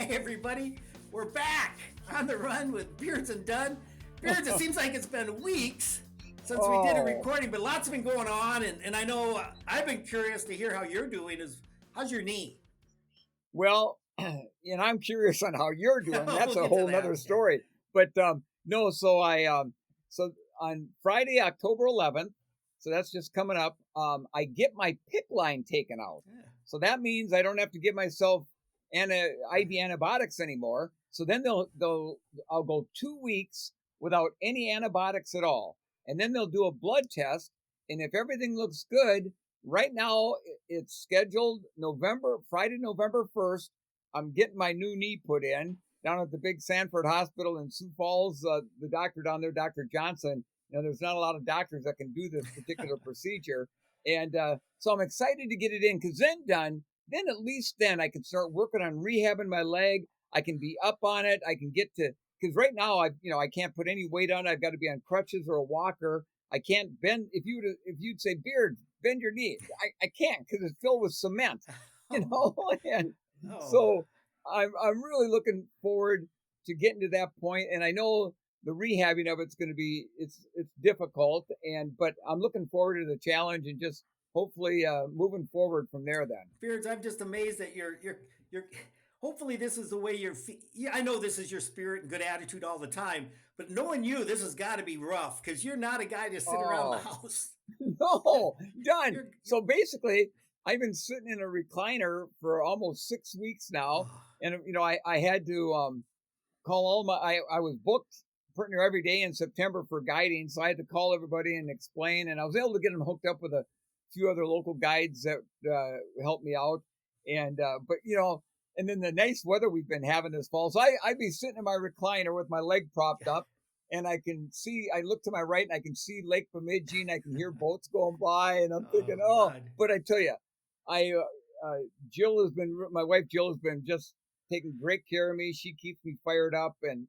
Hey everybody, we're back on the run with Beards and Dunn. Beards, it seems like it's been weeks since we did a recording, but lots have been going on, and I know I've been curious to hear how you're doing. How's your knee? Well, and I'm curious on how you're doing. That's We'll a get to whole that. nother story. But no, so on Friday, October 11th, so that's just coming up. I get my PICC line taken out, Yeah. so that means I don't have to give myself IV antibiotics anymore. So then I'll go 2 weeks without any antibiotics at all, and then they'll do a blood test, and if everything looks good, right now it's scheduled Friday, November 1st. I'm getting my new knee put in down at the big Sanford Hospital in Sioux Falls. The doctor down there, Dr. Johnson, there's not a lot of doctors that can do this particular procedure. And so I'm excited to get it in, because then at least then I can start working on rehabbing my leg. I can be up on it. I can get to, because right now I can't put any weight on it. I've got to be on crutches or a walker. I can't bend. If you'd say, Beard, bend your knee, I can't, because it's filled with cement, and so I'm really looking forward to getting to that point. And I know the rehabbing of it's going to be it's difficult, but I'm looking forward to the challenge and just hopefully moving forward from there. Then, Beards, I'm just amazed that you're. Hopefully, this is the way you're. Yeah, I know this is your spirit and good attitude all the time, but knowing you, this has got to be rough, because you're not a guy to sit around the house. No, done. So basically, I've been sitting in a recliner for almost 6 weeks now, and I had to call all I was booked pretty near every day in September for guiding, so I had to call everybody and explain, and I was able to get them hooked up with a few other local guides that helped me out, and and then the nice weather we've been having this fall, so I'd be sitting in my recliner with my leg propped up, and I look to my right and I can see Lake Bemidji, and I can hear boats going by, and I'm thinking, but I tell you, my wife Jill has been just taking great care of me. She keeps me fired up, and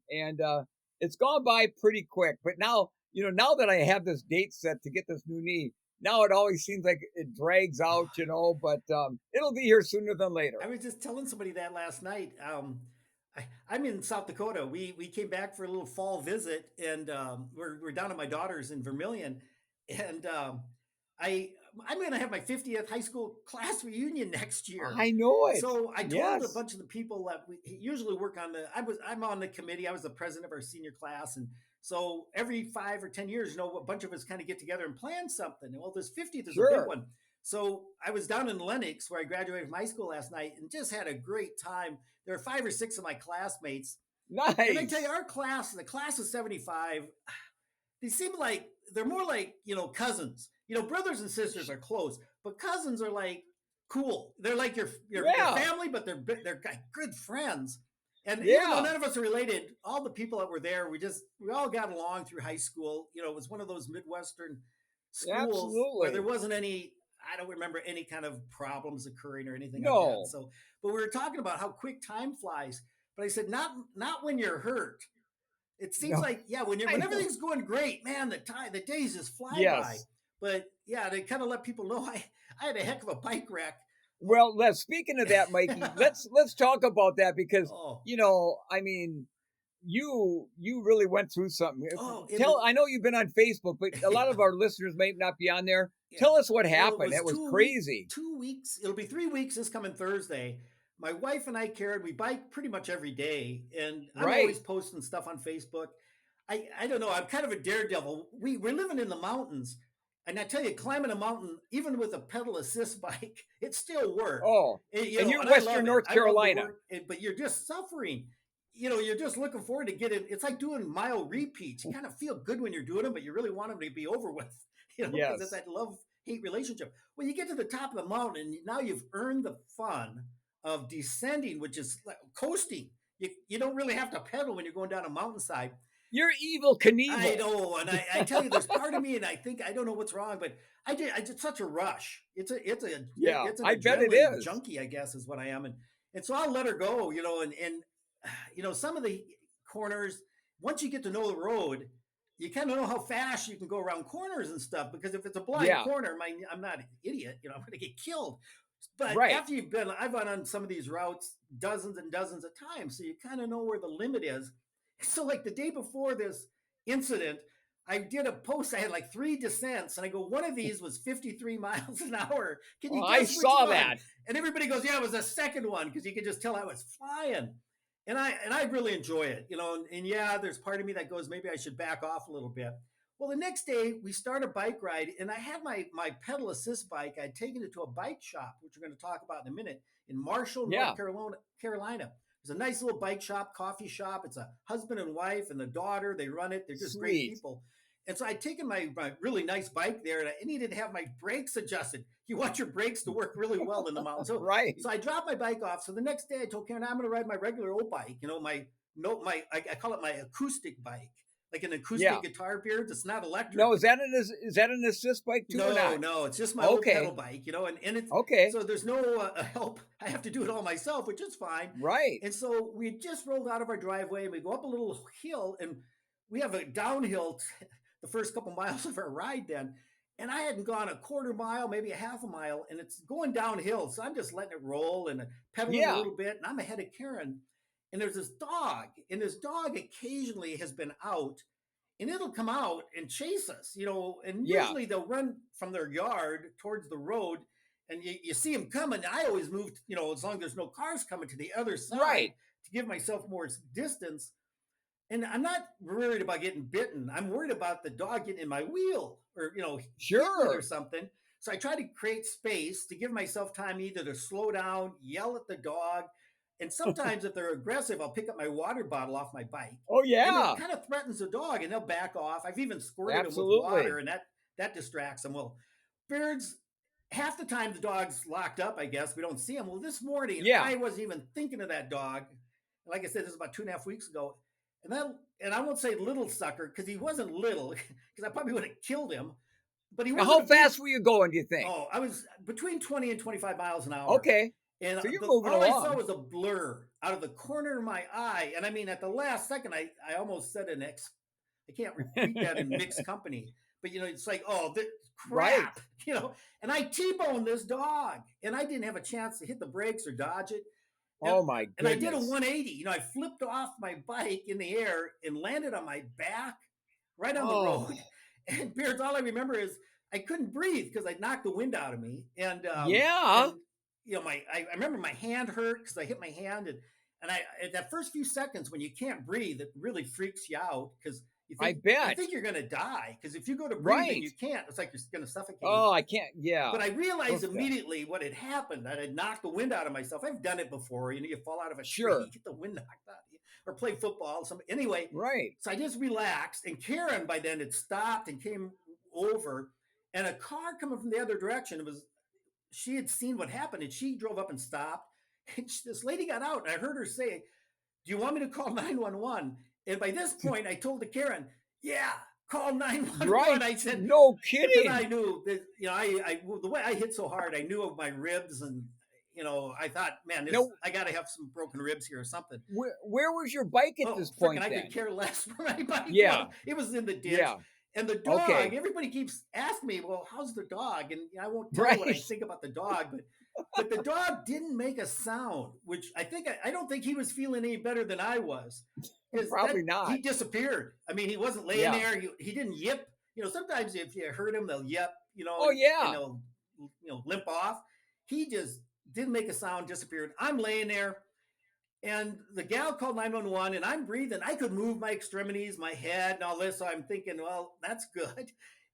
it's gone by pretty quick. But now that I have this date set to get this new knee, now it always seems like it drags out, but it'll be here sooner than later. I was just telling somebody that last night. I'm in South Dakota. We came back for a little fall visit, and we're down at my daughter's in Vermilion, and I'm going to have my 50th high school class reunion next year. I know it. So I told a bunch of the people that we usually work on I'm on the committee. I was the president of our senior class, and so every 5 or 10 years, a bunch of us kind of get together and plan something. Well, this 50th is a big one. So I was down in Lenox, where I graduated from high school last night, and just had a great time. There were 5 or 6 of my classmates. Nice. And I tell you, the class of 75, they seem like they're more like, cousins. Brothers and sisters are close, but cousins are like cool. They're like your family, but they're good friends. And even though none of us are related, all the people that were there, we all got along through high school. It was one of those Midwestern schools where there wasn't any, I don't remember any kind of problems occurring or anything like that. So, but we were talking about how quick time flies. But I said, not when you're hurt. It seems like, when everything's going great, man, the days just fly by. But they kind of let people know I had a heck of a bike wreck. Well, speaking of that, Mikey, let's talk about that, because you really went through something. I know you've been on Facebook, but a lot of our listeners may not be on there. Yeah. Tell us what happened. That was crazy. 2 weeks. It'll be 3 weeks this coming Thursday. My wife and I, Karen, we bike pretty much every day, and I'm always posting stuff on Facebook. I don't know. I'm kind of a daredevil. We're living in the mountains. And I tell you, climbing a mountain, even with a pedal assist bike, it still works. And you're Western North Carolina. But you're just suffering. You're just looking forward to get it. It's like doing mile repeats. You kind of feel good when you're doing them, but you really want them to be over with. Because it's that love-hate relationship. When you get to the top of the mountain, now you've earned the fun of descending, which is like coasting. You don't really have to pedal when you're going down a mountainside. You're evil Knievel. I know, and I tell you, there's part of me, and I don't know what's wrong, but I did such a rush. It's an I bet it is. Junkie, I guess, is what I am, and so I'll let her go, and some of the corners, once you get to know the road, you kind of know how fast you can go around corners and stuff, because if it's a blind corner, I'm not an idiot, I'm going to get killed. But Right. after I've gone on some of these routes dozens and dozens of times, so you kind of know where the limit is. So, like the day before this incident, I did a post. I had like 3 descents, and I go, one of these was 53 miles an hour. Can Oh, you I guess which saw one? that. And everybody goes, yeah, it was the second one because you could just tell I was flying. And I really enjoy it, and yeah, there's part of me that goes, maybe I should back off a little bit. Well, the next day we start a bike ride, and I had my pedal assist bike. I'd taken it to a bike shop, which we're going to talk about in a minute, in Marshall, Yeah. North Carolina. It's a nice little bike shop, coffee shop. It's a husband and wife and the daughter. They run it. They're just great Sweet. people. And so I'd taken my really nice bike there, and I needed to have my brakes adjusted. You want your brakes to work really well in the mountains. So, Right. so I dropped my bike off. So the next day I told Karen, I'm going to ride my regular old bike, my no, my I call it my acoustic bike, like an acoustic Yeah. guitar Beard. It's not electric. No, is that an assist bike too or not? No, it's just my old Okay. pedal bike, and it's Okay. so there's no help. I have to do it all myself, which is fine. Right. And so we just rolled out of our driveway and we go up a little hill, and we have a downhill the first couple miles of our ride then. And I hadn't gone a quarter mile, maybe a half a mile, and it's going downhill. So I'm just letting it roll and pedaling Yeah. a little bit, and I'm ahead of Karen. And there's this dog, and this dog occasionally has been out, and it'll come out and chase us, and Yeah. usually they'll run from their yard towards the road, and you see them coming. I always moved, as long as there's no cars coming, to the other side Right. to give myself more distance. And I'm not worried about getting bitten. I'm worried about the dog getting in my wheel or, hitting it Sure. or something. So I try to create space to give myself time either to slow down, yell at the dog. And sometimes if they're aggressive, I'll pick up my water bottle off my bike. Oh And yeah. it kind of threatens the dog, and they'll back off. I've even squirted them with Absolutely. water, and that distracts them. Well, Beards, half the time the dog's locked up, I guess. We don't see him. Well, this morning, Yeah. I wasn't even thinking of that dog. Like I said, this is about 2.5 weeks ago. And I won't say little sucker because he wasn't little, because I probably would have killed him. But he Now, wasn't how fast were you going, do you think? Oh, I was between 20 and 25 miles an hour. Okay. And So you're moving all I along. saw was a blur out of the corner of my eye. And I mean, at the last second, I almost said I can't repeat that in mixed company. But, it's like, oh, crap, Right. And I T-boned this dog. And I didn't have a chance to hit the brakes or dodge it. Oh my goodness. And I did a 180. I flipped off my bike in the air and landed on my back right on the road. And Beards, all I remember is I couldn't breathe because I knocked the wind out of me. And yeah. And, I remember my hand hurt because I hit my hand, and at that first few seconds when you can't breathe, it really freaks you out because you think you're gonna die, because if you go to breathe and you can't, it's like you're gonna suffocate. Oh, I can't. Yeah. But I realized immediately what had happened. That I had knocked the wind out of myself. I've done it before. You fall out of a tree, you get the wind knocked out of you, or play football. Anyway, right. So I just relaxed, and Karen by then had stopped and came over, and a car coming from the other direction she had seen what happened, and she drove up and stopped. And this lady got out, and I heard her say, "Do you want me to call 911?" And by this point, I told the Karen, "Yeah, call 911." Right. I said, "No kidding." I knew that, the way I hit so hard, I knew of my ribs, and I thought, man, I got to have some broken ribs here or something. Where was your bike at this point? I could care less for my bike. Yeah, it was in the ditch. Yeah. And the dog, everybody keeps asking me, well, how's the dog? And I won't tell you what I think about the dog, but the dog didn't make a sound, which I don't think he was feeling any better than I was. Probably not. He disappeared. I mean, he wasn't laying there. He didn't yip. Sometimes if you hurt him, they'll yip, Oh, yeah. And they'll limp off. He just didn't make a sound, disappeared. I'm laying there. And the gal called 911, and I'm breathing. I could move my extremities, my head, and all this. So I'm thinking, well, that's good.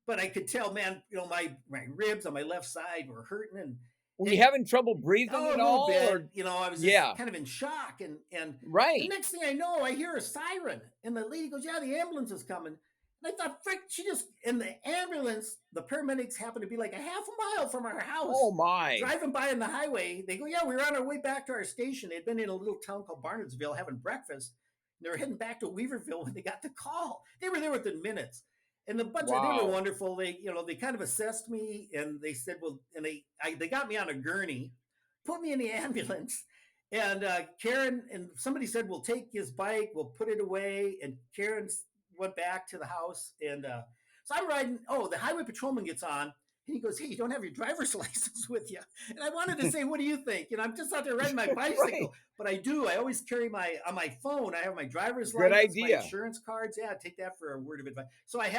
But I could tell, man, my ribs on my left side were hurting. And were you having trouble breathing at all? Bit. Or? I was just kind of in shock. And the next thing I know, I hear a siren, and the lady goes, "Yeah, the ambulance is coming." And I thought, frick, in the ambulance, the paramedics happened to be like a half a mile from our house. Oh, my. Driving by on the highway, they go, "Yeah, we were on our way back to our station." They'd been in a little town called Barnardsville having breakfast. And they were heading back to Weaverville when they got the call. They were there within minutes. And the budget, they were wonderful. They, they kind of assessed me, and they said, well, and they got me on a gurney, put me in the ambulance. And Karen, and somebody said, we'll take his bike, we'll put it away. And Karen's went back to the house, and so I'm riding. Oh, the highway patrolman gets on. And he goes, "Hey, you don't have your driver's license with you." And I wanted to say, "What do you think?" I'm just out there riding my bicycle, Right. but I do. I always carry on my phone. I have my driver's Good license, my idea. insurance cards. Yeah, take that for a word of advice. So I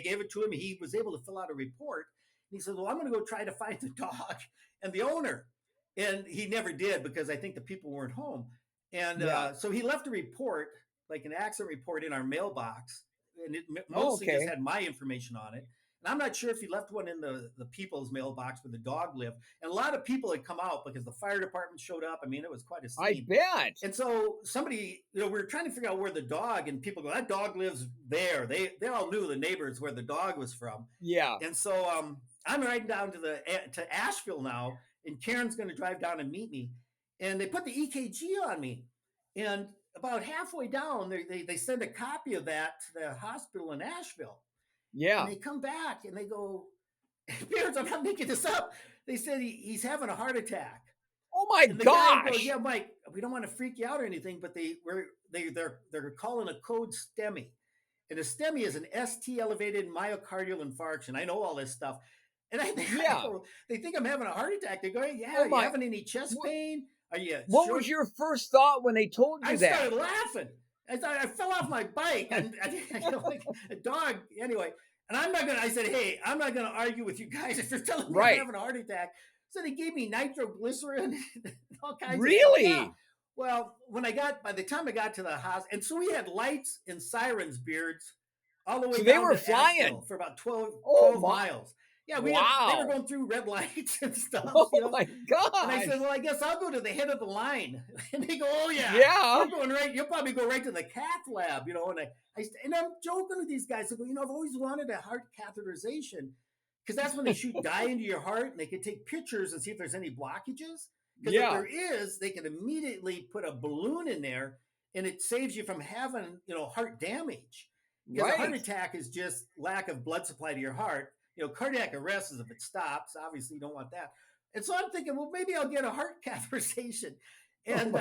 gave it to him. He was able to fill out a report. And he said, "Well, I'm going to go try to find the dog and the owner." And he never did because I think the people weren't home. And Yeah. so he left a report, like an accident report, in our mailbox, and it Oh, mostly just okay. had my information on it. And I'm not sure if he left one in the people's mailbox where the dog lived. And a lot of people had come out because the fire department showed up. I mean, it was quite a I scene. bet. And so somebody, we were trying to figure out where the dog, and people go, "That dog lives there." They all knew, the neighbors, where the dog was from. Yeah. And so I'm riding down to Asheville now, and Karen's going to drive down and meet me. And they put the EKG on me, and about halfway down, they send a copy of that to the hospital in Asheville. And Yeah. they come back and they go, "Beards, I'm not making this up." They said he's having a heart attack. Oh my And the guy goes, gosh. "Yeah, Mike, we don't want to freak you out or anything, but they're calling a code STEMI." And a STEMI is an ST elevated myocardial infarction. I know all this stuff. And I Yeah. go, "They think I'm having a heart attack." They go, "Yeah, Oh are you my. having any chest What, pain? Are you what sure?" was your first thought when they told I you that? started laughing. I thought I fell off my bike, and like a dog. Anyway, and I said, "Hey, I'm not gonna argue with you guys if you're telling me I'm Right. having a heart attack." So they gave me nitroglycerin and all kinds of stuff. Yeah. Really? Well, by the time I got to the house, and so we had lights and sirens, Beards, all the way So they down were to Asheville flying. for about Oh 12 my. miles. Yeah, they were Wow. going through red lights and stuff, Oh my And I said, gosh. "Well, I guess I'll go to the head of the line." And they go, "Oh yeah, Yeah. you're going right. You'll probably go right to the cath lab, And I'm joking with these guys. I go, "I've always wanted a heart catheterization, because that's when they shoot dye into your heart, and they can take pictures and see if there's any blockages. Because if Yeah. there is, they can immediately put a balloon in there, and it saves you from having heart damage. Because a heart Right. attack is just lack of blood supply to your heart. Cardiac arrest is if it stops. Obviously, you don't want that. And so I'm thinking, well, maybe I'll get a heart catheterization. Oh And my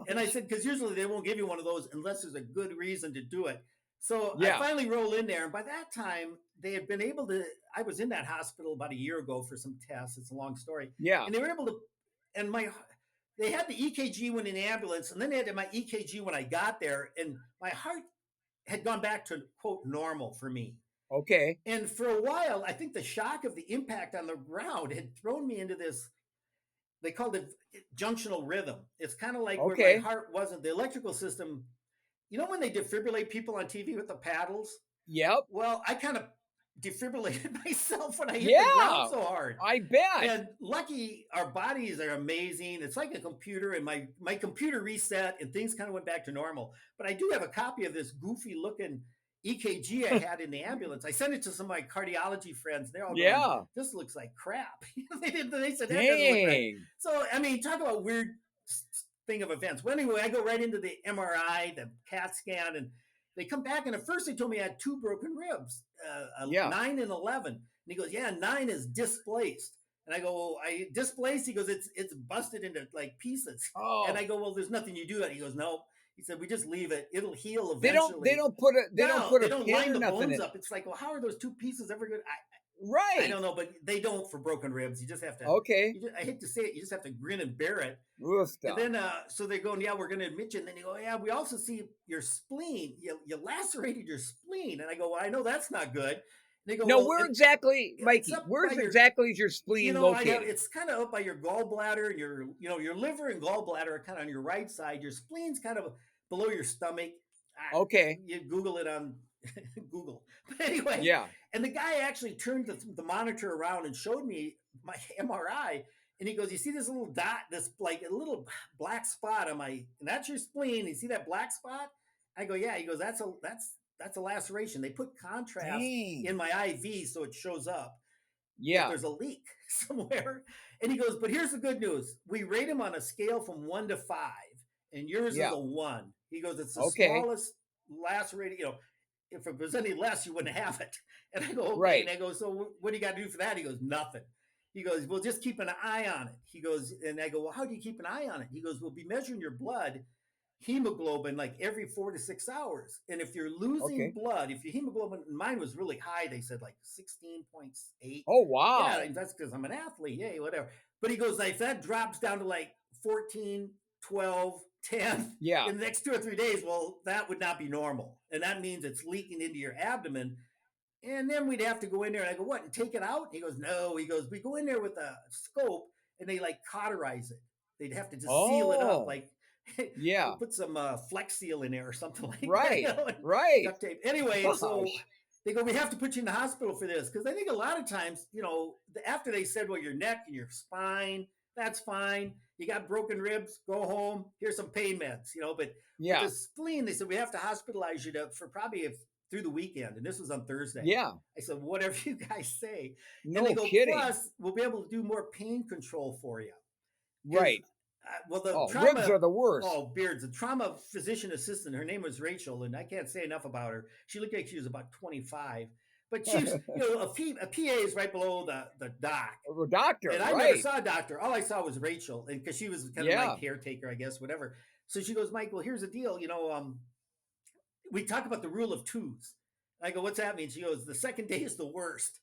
and I gosh. said, because usually they won't give you one of those unless there's a good reason to do it. So I Yeah. finally roll in there, and by that time they had been able to. I was in that hospital about a year ago for some tests. It's a long story, Yeah. and they were able to. And they had the EKG when in the ambulance, and then they had my EKG when I got there, and my heart had gone back to quote normal for me. Okay. And for a while, I think the shock of the impact on the ground had thrown me into this. They called it junctional rhythm. It's kind of like where my Okay. heart wasn't. The electrical system. When they defibrillate people on TV with the paddles? Yep. Well, I kind of defibrillated myself when I hit the ground Yeah. so hard. I bet. And lucky, our bodies are amazing. It's like a computer, and my computer reset, and things kind of went back to normal. But I do have a copy of this goofy looking EKG I had in the ambulance. I sent it to some of my cardiology friends. They're all going, Yeah. "This looks like crap." They said, "That doesn't look right." Dang. So, I mean, talk about weird thing of events. Well, anyway, I go right into the MRI, the CAT scan, and they come back. And at first, they told me I had two broken ribs, Yeah. 9 and 11. And he goes, "Yeah, 9 is displaced." And I go, "Well, I displaced." He goes, it's busted into like pieces." And Oh. I go, "Well, there's nothing you do." And he goes, "No." He said, "We just leave it. It'll heal They don't they eventually." don't put a they don't No, put they a don't pin line or the nothing bones in. up. It's like, well, how are those two pieces ever good? I Right. don't know, but they don't for broken ribs. You just have to. Okay. I hate to say it. You just have to grin and bear it. And Woofda. then, so they're going, "Yeah, we're going to admit you." And then they go, "Yeah, we also see your spleen. You lacerated your spleen." And I go, "Well, I know that's not good." And they go, Now, "Well, where exactly, it's Mikey? up by Where's your, exactly is your spleen located? it's kind of up by your gallbladder, and your liver and gallbladder are kind of on your right side. Your spleen's kind of below your stomach. Okay. You Google it on Google. But anyway, Yeah. and the guy actually turned the monitor around and showed me my MRI. And he goes, "You see this little dot, this like a little black spot on and that's your spleen. You see that black spot?" I go, "Yeah." He goes, "That's a laceration. They put contrast in Dang. my IV so it shows up if Yeah. there's a leak somewhere." And he goes, "But here's the good news. We rate him on a scale from 1 to 5, and yours is Yeah. a 1." He goes, "It's the Okay. smallest lacerating, if it was any less, you wouldn't have it." And I go, "Okay." And Right. I go, "So what do you got to do for that?" He goes, "Nothing." He goes, "Well, just keep an eye on it." He goes, and I go, "Well, how do you keep an eye on it?" He goes, "We'll be measuring your blood hemoglobin like every 4 to 6 hours. And if you're losing Okay. blood, if your hemoglobin, mine was really high, they said like 16.8. Oh, Yeah, wow. that's because I'm an athlete. Yay, whatever. But he goes, like, if that drops down to like 14, 12, 10 Yeah. in the next 2 or 3 days, well, that would not be normal. And that means it's leaking into your abdomen. And then we'd have to go in there. And I go, what? And take it out? He goes, no. He goes, we go in there with a scope and they like cauterize it. They'd have to just seal it up. Oh, Like they yeah. put some Flex Seal in there or something like that, Right. and Right. duct tape. Anyway, so Gosh. they go, we have to put you in the hospital for this. Because I think a lot of times, after they said, well, your neck and your spine, that's fine. You got broken ribs, go home. Here's some pain meds, but with Yeah. the spleen, they said, we have to hospitalize you for probably through the weekend. And this was on Thursday. Yeah. I said, whatever you guys say. And they No go, kidding. plus, we'll be able to do more pain control for you. Because, Right. well, the Oh, trauma, ribs are the worst. oh, Beards, the trauma physician assistant, her name was Rachel, and I can't say enough about her. She looked like she was about 25. But she's, a PA is right below the doc. A doctor, And I right. never saw a doctor. All I saw was Rachel, and because she was kind of my caretaker, I guess, whatever. So she goes, Mike, well, here's the deal. We talk about the rule of twos. I go, what's that mean? She goes, the second day is the worst.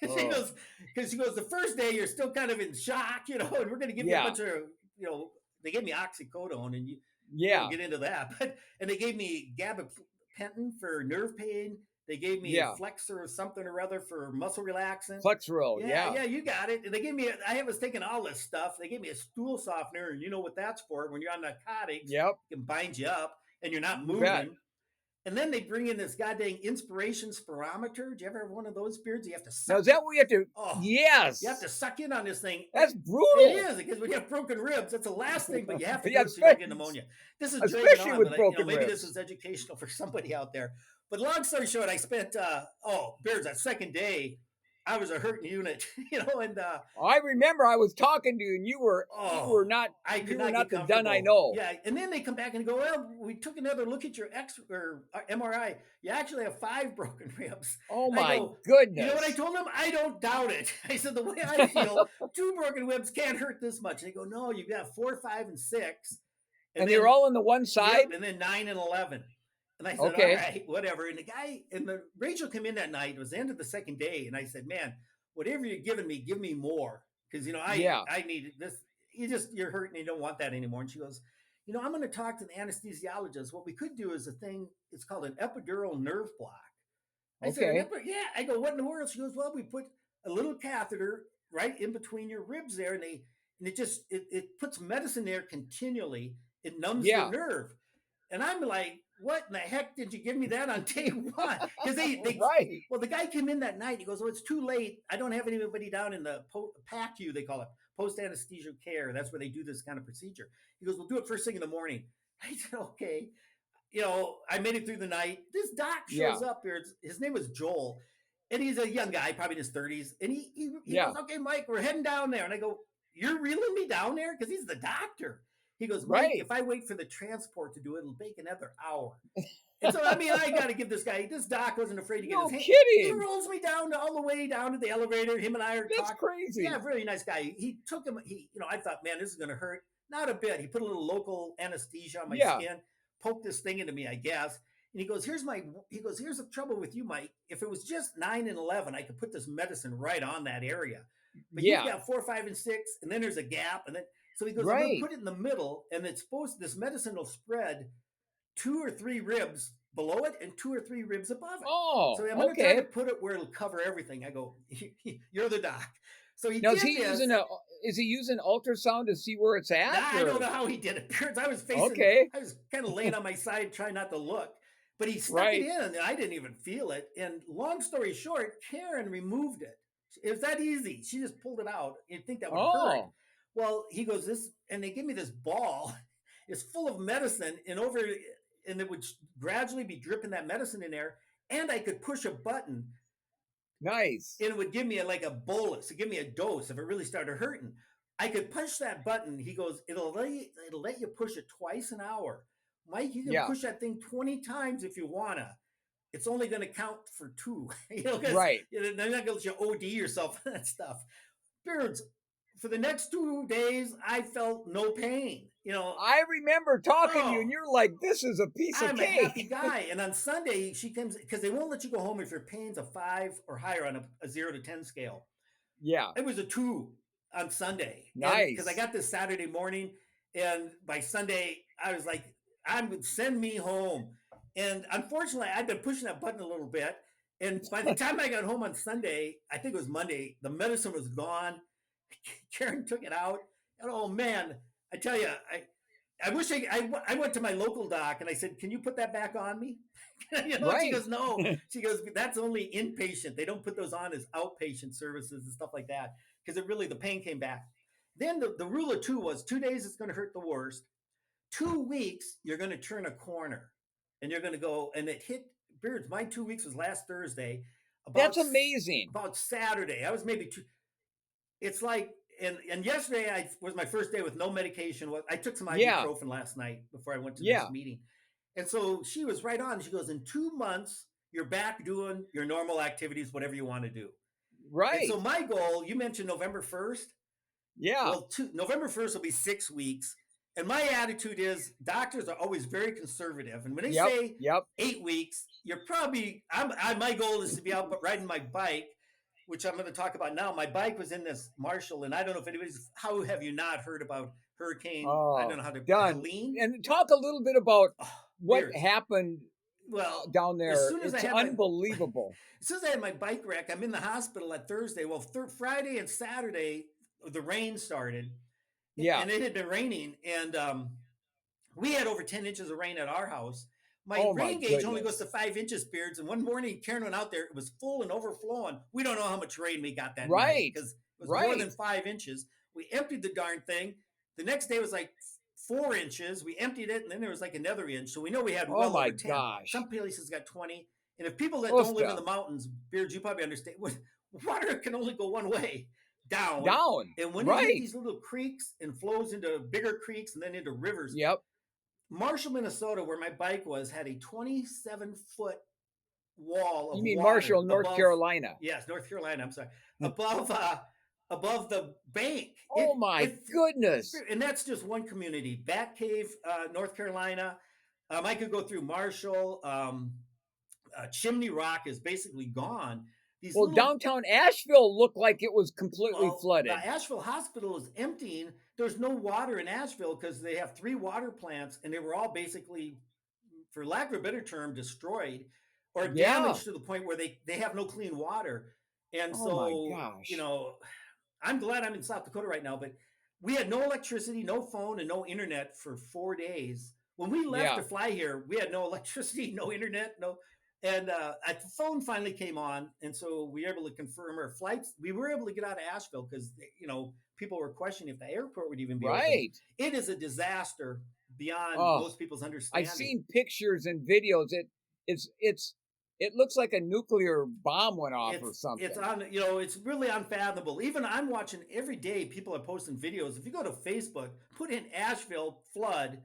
Oh. She goes, the first day you're still kind of in shock, and we're going to give you a bunch of, they gave me oxycodone, and you get into that. And they gave me gabapentin for nerve pain. They gave me Flexor or something or other for muscle relaxant. Flexeril, yeah, you got it. And they gave me, I was taking all this stuff. They gave me a stool softener, and you know what that's for. When you're on narcotics, it can bind you up, and you're not moving. And then they bring in this goddamn inspiration spirometer. Do you ever have one of those, Beards? You have to suck. Now, is that what you have to? Oh, yes. You have to suck in on this thing. That's brutal. It is, because when you have broken ribs, that's the last thing, but you have to do it so you don't get pneumonia. This is especially with broken maybe ribs. This is educational for somebody out there. But long story short, I spent, Beards, that second day, I was a hurting unit, and I remember I was talking to you, and you were not. I could not get the done I know. Yeah, and then they come back and go, well, we took another look at your MRI. You actually have 5 broken ribs. Oh my goodness! You know what I told them? I don't doubt it. I said, the way I feel, 2 broken ribs can't hurt this much. And they go, no, you got 4, 5, and 6. And they're all on the one side. Yep, and then 9 and 11. And I said, all right, whatever. And Rachel came in that night. It was the end of the second day. And I said, man, whatever you're giving me, give me more. Because, I need this. You're hurting. You don't want that anymore. And she goes, I'm going to talk to the anesthesiologist. What we could do is it's called an epidural nerve block. I said, I go, what in the world? She goes, well, we put a little catheter right in between your ribs there. And it puts medicine there continually. It numbs the nerve. And I'm like, what in the heck did you give me that on day one? Because the guy came in that night. He goes, it's too late. I don't have anybody down in the PACU, they call it, post-anesthesia care. That's where they do this kind of procedure. He goes, we'll do it first thing in the morning. I said, okay. I made it through the night. This doc shows up here. His name was Joel. And he's a young guy, probably in his 30s. And he goes, okay, Mike, we're heading down there. And I go, you're reeling me down there? Because he's the doctor. He goes, Mike, if I wait for the transport to do it, it'll take another hour. And so, I got to give this doc wasn't afraid to get his hand. Kidding. He rolls me down all the way down to the elevator. Him and I are talking. That's crazy. Yeah, really nice guy. He took him, I thought, man, this is going to hurt. Not a bit. He put a little local anesthesia on my skin, poked this thing into me, I guess. And he goes, here's the trouble with you, Mike. If it was just 9 and 11, I could put this medicine right on that area. But you've got 4, 5, and 6, and then there's a gap, and then so he goes, I'm going to put it in the middle, and this medicine will spread 2 or 3 ribs below it and 2 or 3 ribs above it. Oh, so I'm going to try to put it where it'll cover everything. I go, you're the doc. So he now, is he using ultrasound to see where it's at? I don't know how he did it. I was I was kind of laying on my side trying not to look. But he stuck it in, and I didn't even feel it. And long story short, Karen removed it. It was that easy. She just pulled it out. You'd think that would hurt. Well, he goes, and they give me this ball. It's full of medicine, and it would gradually be dripping that medicine in there. And I could push a button. Nice. And it would give me a bolus. It'd give me a dose if it really started hurting. I could push that button. He goes, it'll let you push it twice an hour. Mike, you can push that thing 20 times if you wanna. It's only going to count for 2. They're not going to let you OD yourself and that stuff. Beards, for the next 2 days, I felt no pain. I remember talking to you, and Oh, you're like, "This is a piece of I'm a happy cake." guy. And on Sunday, she comes because they won't let you go home if your pain's a 5 or higher on a 0 to 10 scale. Yeah, It was a 2 on Sunday. And because I nice. got this Saturday morning, and by Sunday, I was like, I'm send me home. And unfortunately, I'd been pushing that button a little bit. And by the time I got home on Sunday, I think it was Monday, the medicine was gone. Karen took it out. And oh man, I tell you, I wish I went to my local doc and I said, "Can you put that back on me?" She Right. goes, "No." She goes, "That's only inpatient. They don't put those on as outpatient services and stuff like that because it really the pain came back." Then the rule of two was 2 days it's going to hurt the worst. 2 weeks you're going to turn a corner, and you're going to go and it hit Beards. My 2 weeks was last Thursday. That's About amazing. about Saturday, I was maybe two. It's like and yesterday I was my first day with no medication. I took some Yeah, ibuprofen last night before I went to this yeah, meeting, and so she was right on. She goes, "In 2 months, you're back doing your normal activities, whatever you want to do." And right. so my goal, you mentioned November 1st. Yeah, Well, November 1st will be 6 weeks. And my attitude is doctors are always very conservative. And when they yep, say yep. 8 weeks, you're probably, my goal is to be out riding my bike, which I'm going to talk about now. My bike was in this Marshall, and I don't know if anybody's, how have you not heard about Hurricane, I don't Oh, know how to, done. Helene? And talk a little bit about Oh, what Beers. happened Well, down as there. soon as I It's had my, unbelievable. as soon as I had my bike wreck, I'm in the hospital at Thursday. Well, Friday and Saturday, the rain started, Yeah. and it had been raining, and we had over 10 inches of rain at our house. My Oh my rain gauge only goes to goodness. 5 inches, Beards. And one morning, Karen went out there. It was full and overflowing. We don't know how much rain we got that night Right. because it was more than Right. 5 inches. We emptied the darn thing. The next day was like 4 inches. We emptied it, and then there was like another inch. So we know we had Oh well my over 10. gosh. Some places got 20. And if people that don't live in Oofta. the mountains, Beards, you probably understand, water can only go one way, down. Down. And when it hit Right. these little creeks and flows into bigger creeks and then into rivers, Yep. Marshall, Minnesota, where my bike was, had a 27-foot wall You of mean water Marshall, North above. Carolina. Yes, North Carolina. I'm sorry, above above the bank. Oh my It's goodness. and that's just one community. Bat Cave, North Carolina. I could go through Marshall. Chimney Rock is basically gone. These Well, little downtown Asheville looked like it was completely Well, the flooded. Asheville hospital is emptying. There's no water in Asheville because they have 3 water plants, and they were all basically, for lack of a better term, destroyed or Yeah. damaged to the point where they have no clean water. And Oh my so, gosh. I'm glad I'm in South Dakota right now, but we had no electricity, no phone, and no internet for 4 days. When we left Yeah. to fly here, we had no electricity, no internet, no. And the phone finally came on, and so we were able to confirm our flights. We were able to get out of Asheville because people were questioning if the airport would even be open. Right. It is a disaster beyond Oh, most people's I've understanding. seen pictures and videos. It looks like a nuclear bomb went off or It's something. on it's really unfathomable. Even I'm watching every day. People are posting videos. If you go to Facebook, put in Asheville flood or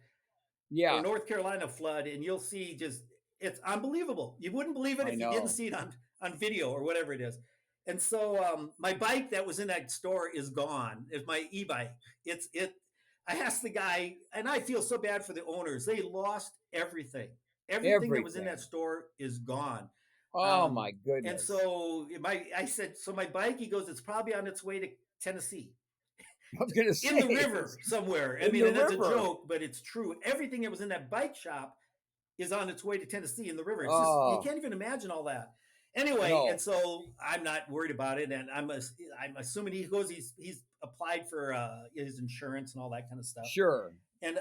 Yeah, North Carolina flood, and you'll see just it's unbelievable. You wouldn't believe it I if you didn't know. see it on video or whatever it is. And so my bike that was in that store is gone. It's my e-bike. It's it. I asked the guy, and I feel so bad for the owners. They lost everything. Everything that was in that Everything. store is gone. Oh Um, my and goodness. so I said, so my bike. He goes, it's probably on its way to Tennessee I was gonna in the say river somewhere. I in mean, the and that's a river. joke, but it's true. Everything that was in that bike shop is on its way to Tennessee in the river. It's just you Oh can't even imagine all that. Anyway, and no. so I'm not worried about it, and I'm assuming he's applied for his insurance and all that kind of stuff, Sure. and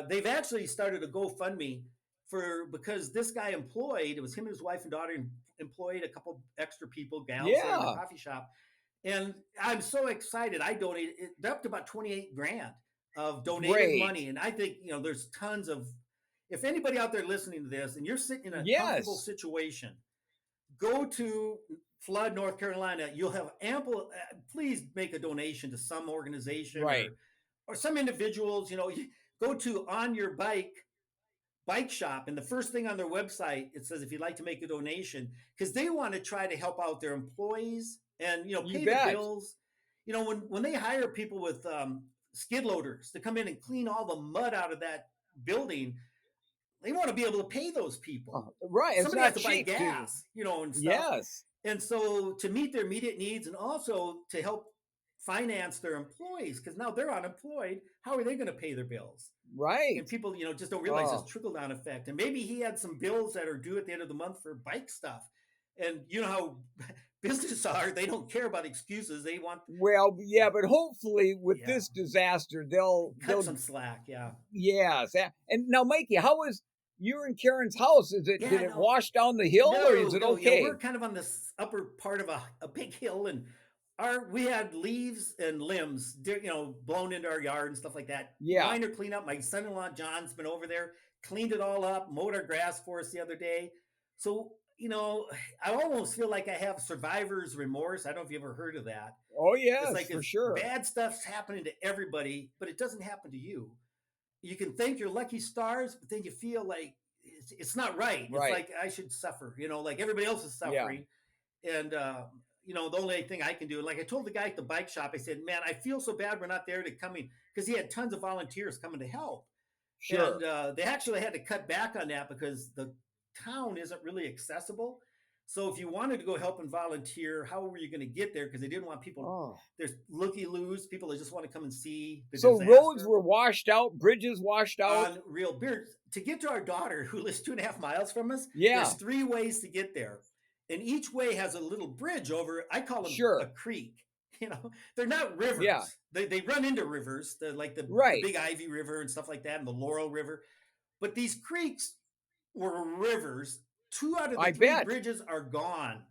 they've actually started a GoFundMe for because this guy employed it was him and his wife and daughter employed a couple extra people gals there in the Yeah. coffee shop, and I'm so excited. I donated it up to about 28 grand of donated Great. money, and I think there's tons of if anybody out there listening to this and you're sitting in a comfortable Yes. situation, go to Flood, North Carolina. You'll have ample. Please make a donation to some organization Right. or some individuals. Go to On Your bike shop, and the first thing on their website it says if you'd like to make a donation because they want to try to help out their employees and You pay the bet. bills. when they hire people with skid loaders to come in and clean all the mud out of that building, they want to be able to pay those people. Right. It's Somebody has not to buy cheap too. gas, and stuff. Yes. And so to meet their immediate needs and also to help finance their employees, because now they're unemployed, how are they going to pay their bills? Right. And people, just don't realize this trickle down effect. And maybe he had some bills that are due at the end of the month for bike stuff. And you know how businesses are, they don't care about excuses. They want Well, yeah, but hopefully with this disaster, they'll cut some slack. Yeah. Yes. And now, Mikey, how is you and Karen's house? Did it No. wash down the hill, or is it okay? We're kind of on this upper part of a big hill, and we had leaves and limbs, blown into our yard and stuff like that. Yeah. Minor cleanup. My son-in-law John's been over there, cleaned it all up, mowed our grass for us the other day. So I almost feel like I have survivor's remorse. I don't know if you ever heard of that. Oh yes, it's like for sure. Bad stuff's happening to everybody, but it doesn't happen to you. You can thank your lucky stars, but then you feel like it's not right. It's like I should suffer, like everybody else is suffering. Yeah. And the only thing I can do, like I told the guy at the bike shop, I said, man, I feel so bad we're not there to coming, because he had tons of volunteers coming to help. Sure. And they actually had to cut back on that because the town isn't really accessible. So if you wanted to go help and volunteer, how were you going to get there? Because they didn't want people. There's looky-loos, people that just want to come and see the disaster. Roads were washed out, bridges washed out. Real beard. To get to our daughter, who lives 2.5 miles from us, yeah, there's 3 ways to get there, and each way has a little bridge over. I call them a creek. They're not rivers. Yeah. They run into rivers, the Big Ivy River and stuff like that, and the Laurel River. But these creeks were rivers. 2 out of the 3 bridges are gone.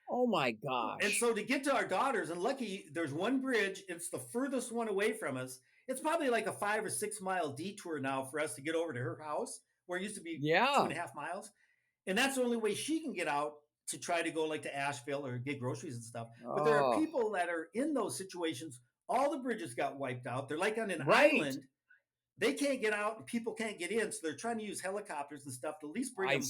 Oh my gosh. And so to get to our daughters, and lucky there's one bridge, it's the furthest one away from us. It's probably like a 5 or 6 mile detour now for us to get over to her house, where it used to be 2.5 miles. And that's the only way she can get out to try to go like to Asheville or get groceries and stuff. But there are people that are in those situations. All the bridges got wiped out. They're like on an island. They can't get out and people can't get in. So they're trying to use helicopters and stuff to at least bring them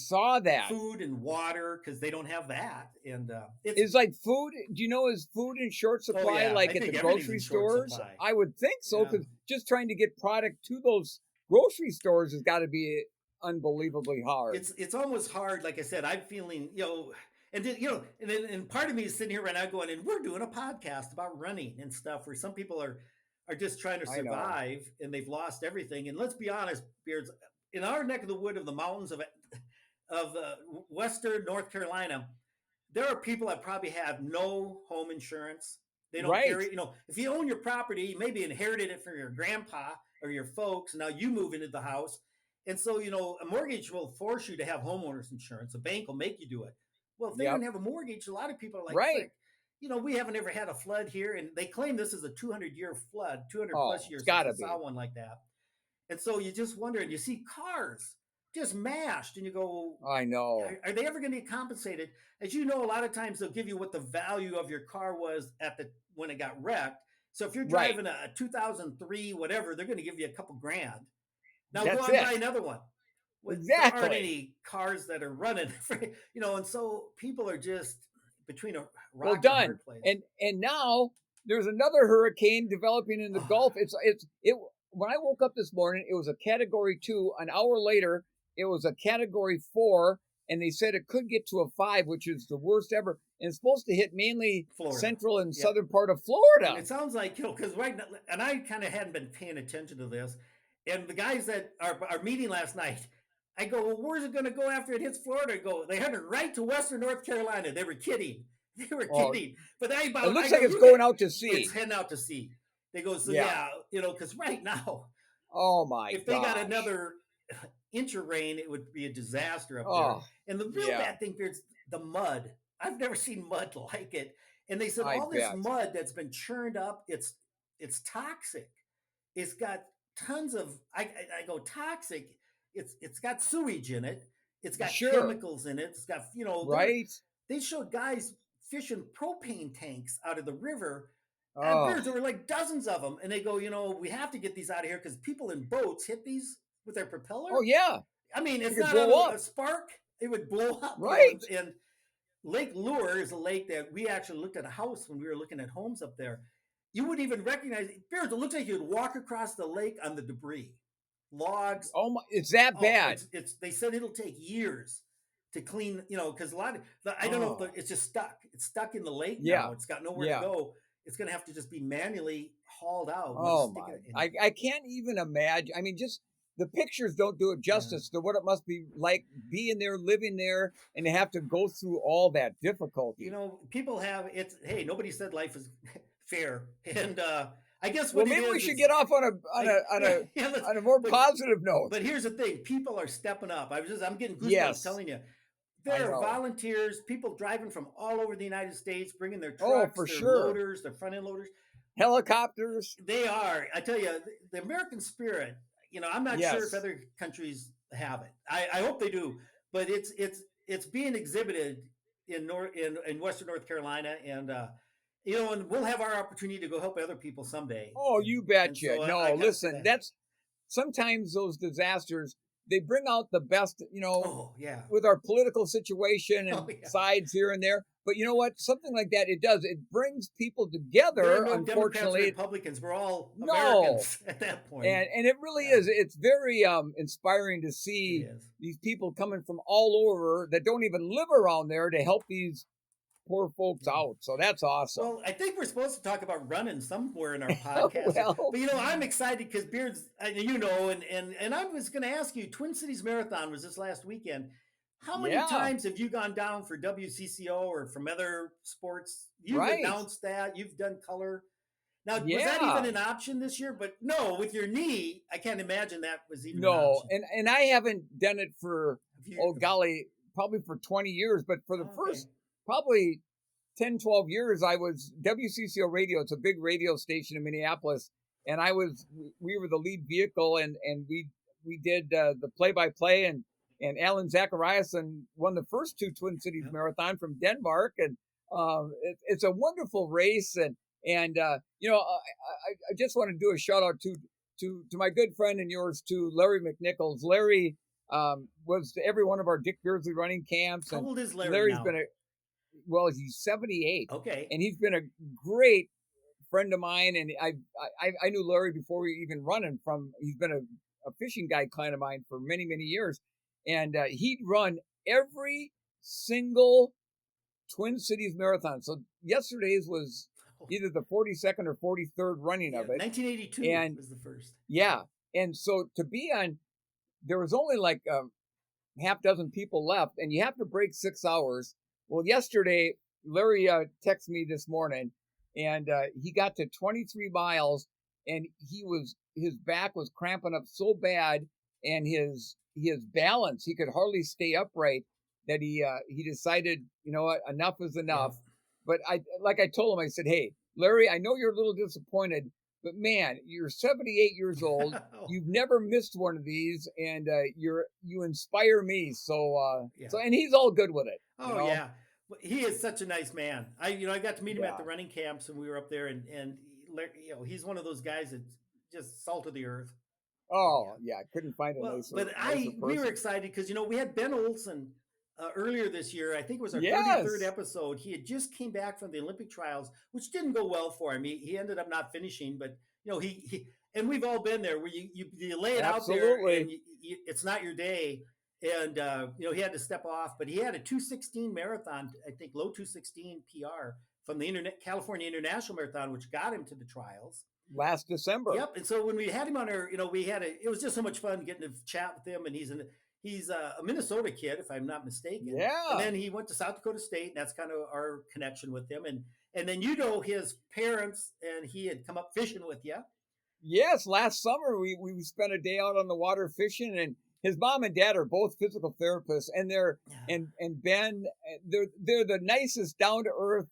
food and water, because they don't have that. And it's like food. Do you know, is food in short supply like at the grocery stores? I would think so, because just trying to get product to those grocery stores has got to be unbelievably hard. It's almost hard. Like I said, I'm feeling, and part of me is sitting here right now going, and we're doing a podcast about running and stuff, where some people are just trying to survive and they've lost everything. And let's be honest, Beards, in our neck of the wood of the mountains of Western North Carolina, there are people that probably have no home insurance. They don't carry, if you own your property, you maybe inherited it from your grandpa or your folks. Now you move into the house. And so, a mortgage will force you to have homeowners insurance. A bank will make you do it. Well, if they don't have a mortgage, a lot of people are like, we haven't ever had a flood here. And they claim this is a 200-year flood, 200 plus years since I saw one like that. And so you just wonder, and you see cars just mashed, and you go, I know. Are they ever going to get compensated? As you know, a lot of times they'll give you what the value of your car was when it got wrecked. So if you're driving a 2003, whatever, they're going to give you a couple grand. Now go out and buy another one. There aren't any cars that are running, and so people are just between a rock and a hard place. And now there's another hurricane developing in the Gulf. When I woke up this morning, it was a Category 2. An hour later, it was a Category 4, and they said it could get to a 5, which is the worst ever. And it's supposed to hit mainly Florida, central and southern part of Florida. And it sounds like, because right now, and I kind of hadn't been paying attention to this. And the guys that are meeting last night, I go, well, where's it going to go after it hits Florida? They headed right to Western North Carolina. They were kidding. But it looks like it's going out to sea. It's heading out to sea. They go, because right now, if they got another inch of rain, it would be a disaster up there. And the real bad thing here is the mud. I've never seen mud like it. And they said this mud that's been churned up, it's toxic. It's got tons of, I go, toxic. It's got sewage in it. It's got chemicals in it. It's got, they showed guys fishing propane tanks out of the river. And there were like dozens of them. And they go, we have to get these out of here because people in boats hit these with their propeller. Oh, yeah. I mean, it's not a spark. It would blow up. Right. And Lake Lure is a lake that we actually looked at a house when we were looking at homes up there. You wouldn't even recognize it. Bears, it looks like you'd walk across the lake on the debris, logs. Oh my, it's that Oh, bad. it's. They said it'll take years to clean. Because a lot of I don't know if Oh, it's just stuck. It's stuck in the lake yeah, now. It's got nowhere to yeah. go. It's going to have to just be manually hauled out. Oh Stick my, it in. I can't even imagine. I mean, just the pictures don't do it Yeah. justice to what it must be like being there, living there, and to have to go through all that difficulty. People have it's. Hey, nobody said life is fair, and I guess Well, what it maybe we is should is get off on a like yeah, on a more but positive note. here's the thing: people are stepping up. I'm getting goosebumps Yes, telling you. I There are know. volunteers, people driving from all over the United States, bringing their Oh, trucks, for their sure. loaders, their front end loaders. Helicopters. They are. I tell you, the American spirit. I'm not sure if Yes. other countries have it. I hope they do, but it's being exhibited in Western North Carolina, and we'll have our opportunity to go help other people someday. Oh, And you and betcha. so I No, got to say listen, that. that's sometimes those disasters, they bring out the best, Oh yeah. with our political situation Oh and yeah. sides here and there. But you know what? Something like that, it does. It brings people There are together, no Democrats or unfortunately. Republicans. We're all No. Americans at that point. And it really Yeah, is. It's very inspiring to it see is. these people coming from all over that don't even live around there to help these poor folks Yeah. out. So that's awesome. Well, I think we're supposed to talk about running somewhere in our podcast, Well, but I'm excited because Beards, and I was going to ask you, Twin Cities Marathon was this last weekend. How many yeah, times have you gone down for WCCO or from other sports? You've right. announced that you've done color. Now, was that even Yeah. an option this year? But no, with your knee, I can't imagine that was even an No, option. and I haven't done it for, Have you? oh golly, probably for 20 years, but for the Okay. first probably 10, 12 years, I was WCCO radio. It's a big radio station in Minneapolis. And we were the lead vehicle, and we did the play by play, and Alan Zachariasen won the first two Twin Cities Yep. Marathon from Denmark. And it's a wonderful race. I just want to do a shout out to my good friend and yours too, Larry McNichols. Larry was to every one of our Dick Beardsley running camps, How and old is Larry Larry's now? been well, he's 78, Okay. and he's been a great friend of mine. And I knew Larry before we even running from. He's been a fishing guide client of mine for many many years, and he'd run every single Twin Cities Marathon. So yesterday's was either the 42nd or 43rd running Yeah, of it, 1982 and was the first. yeah, and so to be on, there was only like half dozen people left, and you have to break 6 hours. Well, yesterday, Larry texted me this morning, and he got to 23 miles, and his back was cramping up so bad, and his balance, he could hardly stay upright. That he decided, you know what, enough is Yeah. enough. But I told him, I said, hey, Larry, I know you're a little disappointed, but man, you're 78 years old. Oh, You've never missed one of these, and you inspire me. yeah. And he's all good with it. Oh, yeah. Well, he is such a nice man. I got to meet him at Yeah. the running camps, and we were up there, and he's one of those guys that's just salt of the earth. Oh yeah, I couldn't find a Well, nicer but nicer we were person. excited because we had Ben Olson earlier this year. I think it was our 33rd Yes. episode. He had just came back from the Olympic trials, which didn't go well for him. He ended up not finishing, but he and we've all been there where you lay it out there and Absolutely. it's not your day. And he had to step off, but he had a 2:16 marathon, I think low 2:16 PR from the California International Marathon, which got him to the trials. Last December. Yep. And so when we had him on our, it was just so much fun getting to chat with him. And he's a Minnesota kid, if I'm not mistaken. And Yeah. then he went to South Dakota State, and that's kind of our connection with him. And then his parents, and he had come up fishing with you. Yes. Last summer we spent a day out on the water fishing, and his mom and dad are both physical therapists, and and Ben, they're the nicest, down to earth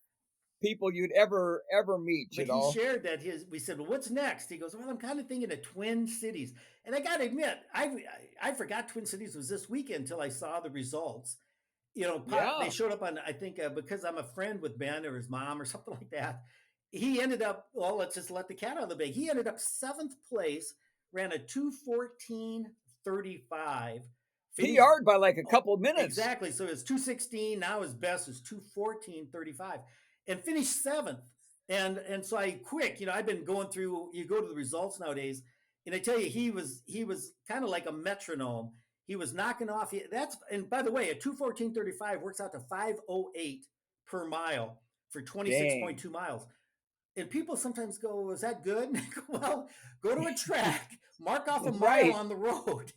people you'd ever meet. But he shared that we said, well, what's next? He goes, well, I'm kind of thinking of Twin Cities. And I got to admit, I forgot Twin Cities was this weekend until I saw the results. They Yeah. showed up on, I think, because I'm a friend with Ben or his mom or something like that. He ended up, well, let's just let the cat out of the bag. He ended up seventh place, ran a 2:14:35. Finished PR'd by like a couple minutes. exactly. So it's 2:16. Now his best is 2:14:35, and finished seventh. And so I quick, I've been going through. You go to the results nowadays, and I tell you, he was kind of like a metronome. He was knocking off. That's and by the way, a 2:14:35 works out to 5:08 per mile for Dang. 26.2 miles. And people sometimes go, "Is that good?" Well, go to a track, mark off a mile Right. on the road,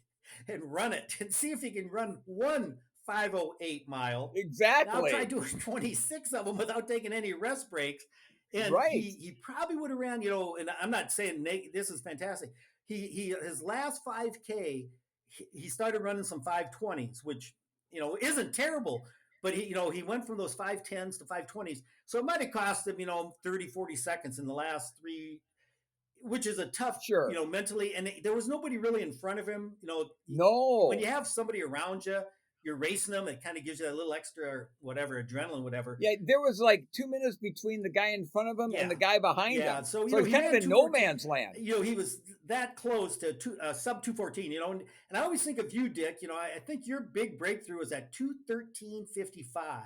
and run it, and see if you can run one 5:08 mile. Now try Exactly. doing 26 of them without taking any rest breaks. And Right. he probably would have ran, and I'm not saying this is fantastic. He his last 5K, he started running some 5:20s, which isn't terrible, but he went from those 5:10s to 5:20s. So it might have cost him 30, 40 seconds in the last three, which is a tough, Sure. mentally. And there was nobody really in front of him. When No. you have somebody around you, you're racing them. It kind of gives you a little extra, whatever, adrenaline, whatever. Yeah, there was like 2 minutes between the guy in front of him and Yeah, the guy behind yeah. him. So So he's he kind of ran in no 2:14. man's land. He was that close to sub 2:14. And I always think of you, Dick. I think your big breakthrough was at 2:13:55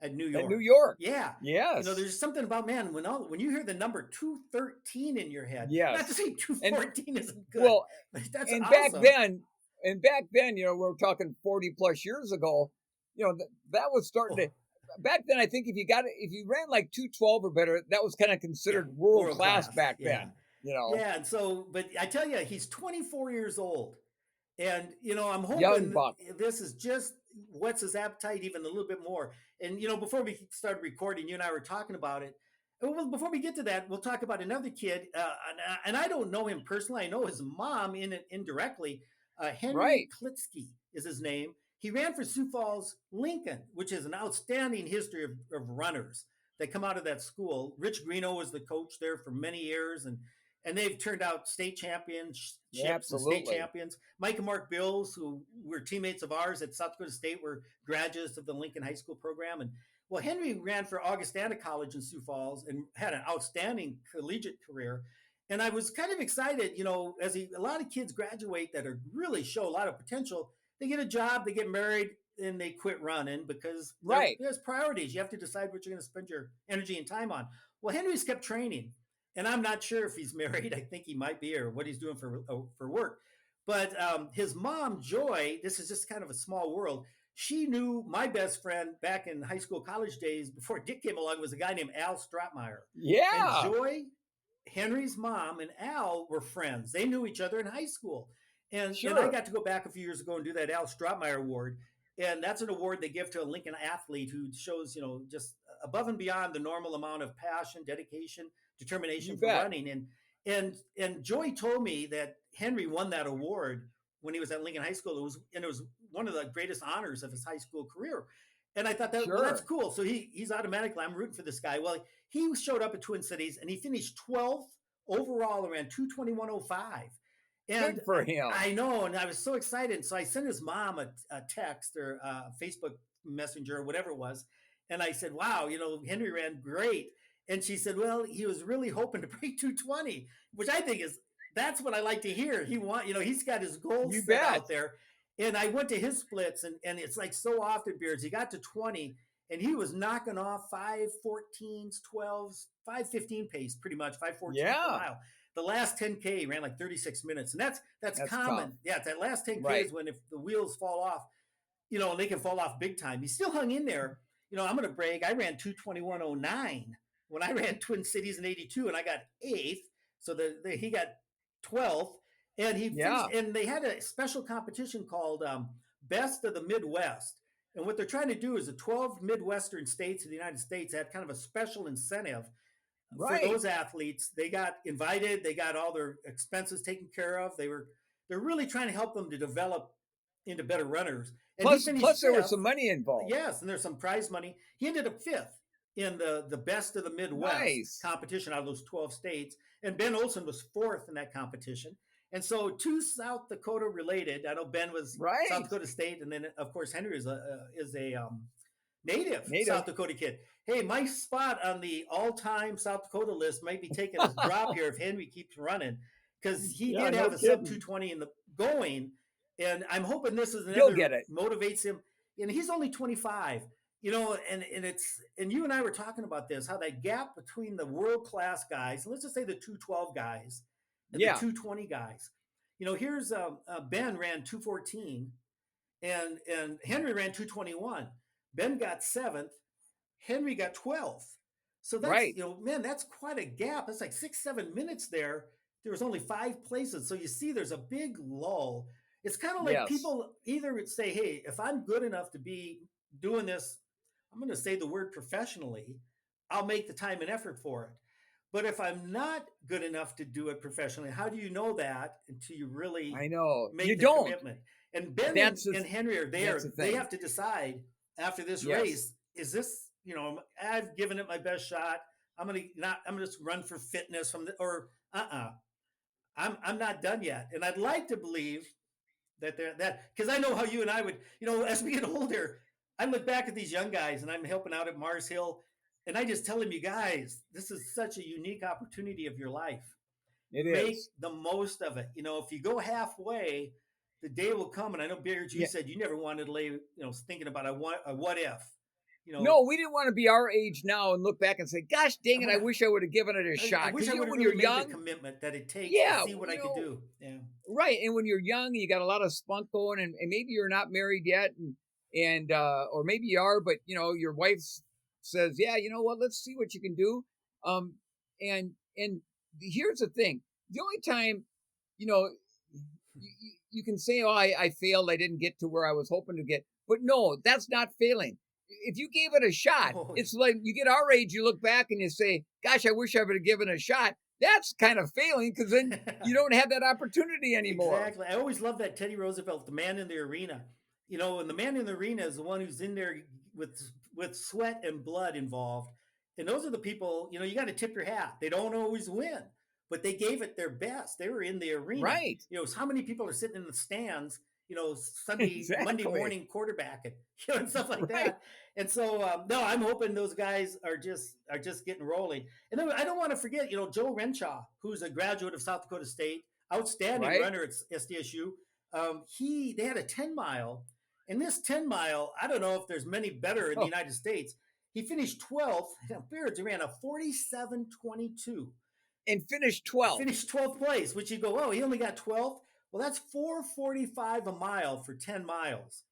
at New At New York. York. Yeah. Yes. There's something about, man, when you hear the number 2:13 in your head. Not to Yes. say And 2:14 isn't good, well, but that's and back awesome. then, we're talking 40 plus years ago, that was starting to. Oh, Back then, I think if you ran like 2:12 or better, that was kind of yeah, considered world world class class. back Yeah, then. You know, yeah. And so, but I tell you, he's 24 years old. And I'm young hoping buck. this is just whets his appetite even a little bit more. And before we started recording, you and I were talking about it. Well, before we get to that, we'll talk about another kid, and I don't know him personally. I know his mom indirectly. Henry Right. Klitsky is his name. He ran for Sioux Falls Lincoln, which is an outstanding history of runners that come out of that school. Rich Greeno was the coach there for many years, and they've turned out state championships and state Absolutely. champions. Mike and Mark Bills, who were teammates of ours at South Dakota State, were graduates of the Lincoln High School program. And well, Henry ran for Augustana College in Sioux Falls and had an outstanding collegiate career. And I was kind of excited, as a lot of kids graduate that really show a lot of potential. They get a job, they get married, and they quit running because Right. there's priorities. You have to decide what you're going to spend your energy and time on. Well, Henry's kept training, and I'm not sure if he's married. I think he might be, or what he's doing for work. But his mom, Joy, this is just kind of a small world. She knew my best friend back in high school, college days before Dick came along. Was a guy named Al Stratmeyer, and Yeah. Joy, Henry's mom, and Al were friends. They knew each other in high school, and I Sure. got to go back a few years ago and do that Al Stratmeyer Award, and that's an award they give to a Lincoln athlete who shows just above and beyond the normal amount of passion, dedication, determination You for bet. running. And Joey told me that Henry won that award when he was at Lincoln High School. It was one of the greatest honors of his high school career. And I thought well, that's Sure. cool. So he's automatically, I'm rooting for this guy. Well, he showed up at Twin Cities and he finished 12th overall, around 2:21:05. And Good for him. I know, and I was so excited. So I sent his mom a text or a Facebook Messenger or whatever it was, and I said, "Wow, Henry ran great." And she said, "Well, he was really hoping to break 2:20," which I think that's what I like to hear. He's got his goals You set bet. out there. And I went to his splits, and it's like so often, Beards, he got to 20, and he was knocking off 5:14s, 12s, 5:15 pace, pretty much 5:14 per Yeah. mile. The last 10K he ran like 36 minutes, and that's That's tough. common. Yeah, it's that last 10K is Right. when if the wheels fall off, and they can fall off big time. He still hung in there. I'm going to brag. I ran 2:21:09 when I ran Twin Cities in '82, and I got eighth. So he got 12th, and he finished. Yeah. And they had a special competition called Best of the Midwest. And what they're trying to do is the 12 Midwestern states of the United States had kind of a special incentive for Right. those athletes. They got invited, they got all their expenses taken care of. They're really trying to help them to develop into better runners. And he finished Plus, there was fifth. some money involved. Yes, and there's some prize money. He ended up fifth in the best of the Midwest Nice. competition out of those 12 states. And Ben Olson was fourth in that competition. And so, two South Dakota related. I know Ben was South Right. Dakota State, and then of course Henry is a native Native. South Dakota kid. Hey, my spot on the all-time South Dakota list might be taking a drop here if Henry keeps running, because he Yeah. did No have a sub kidding. 220 in the going, and I'm hoping this is He'll another get it. motivates him. And he's only 25. and you and I were talking about this, how that gap between the world class guys, let's just say the 212 guys and the Yeah, 220 guys. Here's Ben ran 214 and Henry ran 221. Ben got seventh, Henry got 12th. So that's, right. man, that's quite a gap. It's like 6, 7 minutes there. There was only 5 places. So you see, there's a big lull. It's kind of like Yes, people either would say, hey, if I'm good enough to be doing this, I'm going to say the word professionally, I'll make the time and effort for it. But if I'm not good enough to do it professionally, how do you know that until you really I know. You make the don't. commitment? And Ben That's the and Henry are that's the there. They thing. have to decide after this Yes. race, is this, I've given it my best shot. I'm gonna just run for fitness from the or I'm not done yet. And I'd like to believe that they're that because I know how you and I would, as we get older, I look back at these young guys and I'm helping out at Mars Hill, and I just tell them, you guys, this is such a unique opportunity of your life. It Make is. the most of it. If you go halfway, the day will come. And I know, Beards, you Yeah. said you never wanted to lay, thinking about a what if. No, we didn't want to be our age now and look back and say, "Gosh, dang I'm it! I gonna. wish I would have given it a I shot." wish Because I would have when really you're made the young, commitment that it takes to yeah, see what I could do. Yeah. right. And when you're young, you got a lot of spunk going, and maybe you're not married yet, and or maybe you are, but your wife says, "Yeah, you know what? Let's see what you can do." Um, and here's the thing: the only time, you know, you can say, "Oh, I failed. I didn't get to where I was hoping to get," but no, that's not failing. If you gave it a shot, Oh, it's like you get our age, you look back and you say, "Gosh, I wish I would have given it a shot." That's kind of failing because then you don't have that opportunity anymore. exactly. I always love that Teddy Roosevelt, the man in the arena. And the man in the arena is the one who's in there with sweat and blood involved. And those are the people, you got to tip your hat. They don't always win, but they gave it their best. They were in the arena. Right. So how many people are sitting in the stands, Monday Exactly. morning quarterbacking, and stuff like Right. that. And so, no, I'm hoping those guys are just getting rolling. And then I don't want to forget, Joe Renshaw, who's a graduate of South Dakota State, outstanding Right. runner at SDSU. They had a 10 mile, and this 10 mile, I don't know if there's many better in the Oh, United States. He finished 12th. Beards ran a 47:22. and finish 12th. Finished 12th place, which you go, oh, he only got 12th. Well, that's 4:45 a mile for 10 miles.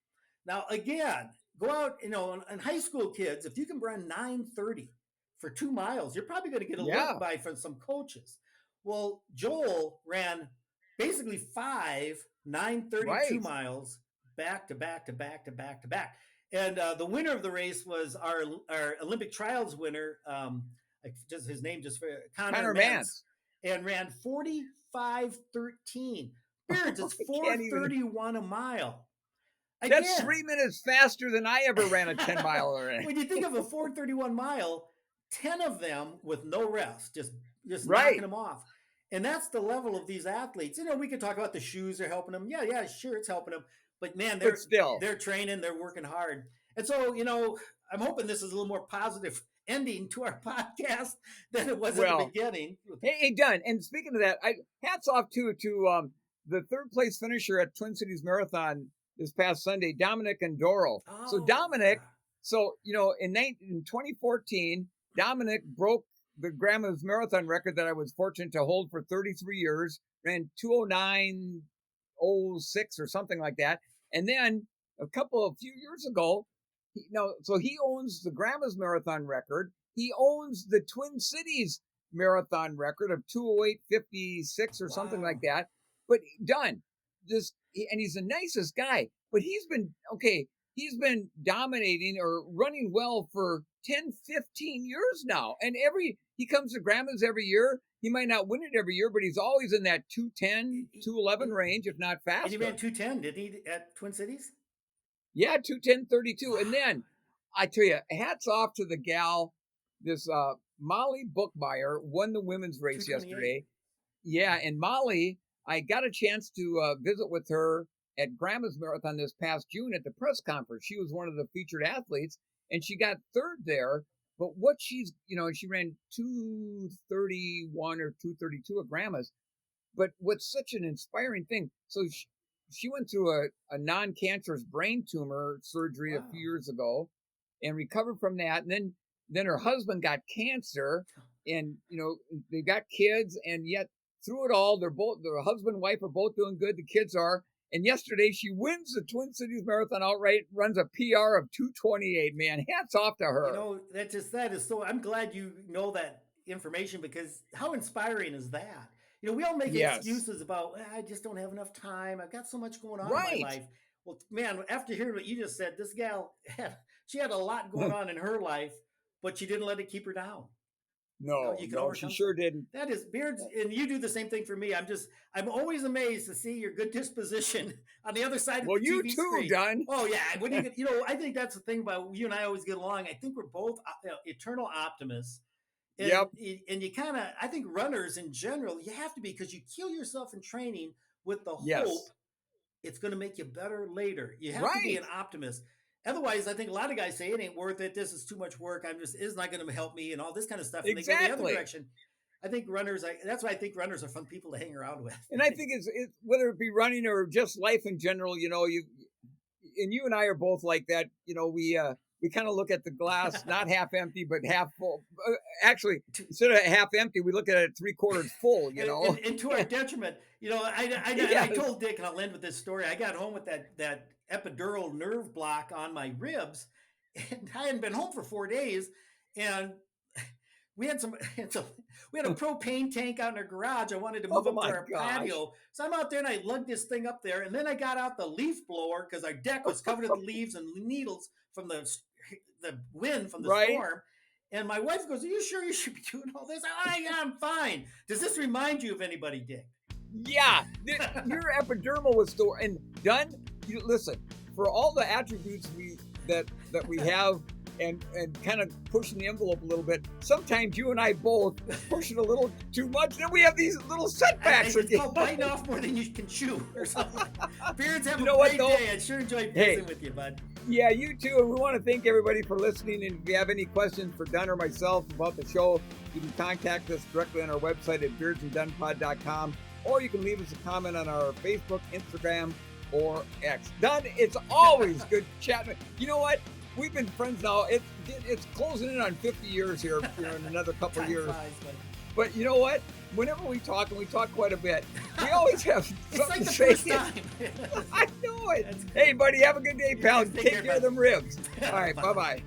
Now, again, go out, and high school kids, if you can run 9:30 for 2 miles, you're probably going to get a look Yeah. by from some coaches. Well, Joel ran basically 9:32 Right. miles back to back to back to back to back. And the winner of the race was our Olympic trials winner, just his name, just Connor Connor Mantz, Mance. and ran 45:13. Beards, it's I can't even. 4:31 a mile. That's Again, 3 minutes faster than I ever ran a 10 miler. when you think of a 4:31 mile, 10 of them with no rest, just knocking Right. them off. And that's the level of these athletes. We could talk about the shoes are helping them. Yeah, yeah, sure, it's helping them. But man, But they're still, they're training, they're working hard. And so, I'm hoping this is a little more positive ending to our podcast than it was at the well, beginning. hey, done. And speaking of that, I hats off to the third place finisher at Twin Cities Marathon this past Sunday, Dominic Endoro. So Oh, Dominic, yeah. in 2014, Dominic broke the Grandma's Marathon record that I was fortunate to hold for 33 years, ran 209:06 or something like that. And then a few years ago, so he owns the Grandma's Marathon record. He owns the Twin Cities Marathon record of 208:56 or something like Wow. that. But done and he's the nicest guy. But he's been dominating or running well for 10, 15 years now. And he comes to Grandma's every year. He might not win it every year, but he's always in that 210, 211 range, if not And he ran faster. 210, didn't he, at Twin Cities? Yeah, 210:32. And Wow. then I tell you, hats off to the gal, this Molly Bookmeyer won the women's race 228. yesterday. Yeah, and Molly, I got a chance to visit with her at Grandma's Marathon this past June at the press conference. She was one of the featured athletes, and she got third there. But she ran 2:31 or 2:32 at Grandma's. But what's such an inspiring thing? So she went through a non-cancerous brain tumor surgery a few Wow. years ago, and recovered from that. And then her husband got cancer, and they got kids, and yet through it all, their husband and wife are both doing good. The kids are. And yesterday she wins the Twin Cities Marathon outright, runs a PR of 2:28. Man, hats off to her. That is so. I'm glad you know that information, because how inspiring is that? We all make excuses about, I just don't have enough time. I've got so much going on in my life. Well, man, after hearing what you just said, this gal she had a lot going on in her life, but she didn't let it keep her down. No, she sure didn't. That is, Beards, and you do the same thing for me. I'm always amazed to see your good disposition on the other side of the TV you too, screen. Don. Oh yeah, I think that's the thing about you and I always get along. I think we're both eternal optimists. And, and you kind of, I think runners in general, you have to be, because you kill yourself in training with the hope it's going to make you better later. You have to be an optimist. Otherwise, I think a lot of guys say it ain't worth it. This is too much work. It's not going to help me, and all this kind of stuff. And they go the other direction. I think runners. That's why I think runners are fun people to hang around with. And I think it's whether it be running or just life in general. You and I are both like that. We kind of look at the glass not half empty but half full. Actually, instead of half empty, we look at it 3/4 full. And to our detriment. I told Dick, and I'll end with this story. I got home with that epidural nerve block on my ribs, and I hadn't been home for 4 days, and we had a propane tank out in our garage. I wanted to move up to our patio, so I'm out there and I lugged this thing up there, and then I got out the leaf blower because our deck was covered in leaves and needles from the wind from the storm. And my wife goes, "Are you sure you should be doing all this?" I'm fine. Does this remind you of anybody, Dick? Yeah, your epidermal was still and done. Listen, for all the attributes that we have and kind of pushing the envelope a little bit, sometimes you and I both push it a little too much, then we have these little setbacks. It's called biting off more than you can chew or something. Beards, have a great day. I sure enjoyed visiting with you, bud. Yeah, you too. And we want to thank everybody for listening. And if you have any questions for Dunn or myself about the show, you can contact us directly on our website at beardsanddunpod.com, or you can leave us a comment on our Facebook, Instagram, or X. Dunn, it's always good chatting. You know what? We've been friends now. It's closing in on 50 years here in another couple of years. But you know what? Whenever we talk, and we talk quite a bit, we always have something to say. First time. I know it. Hey, buddy, have a good day, pal. Take care of them ribs. All right, bye-bye.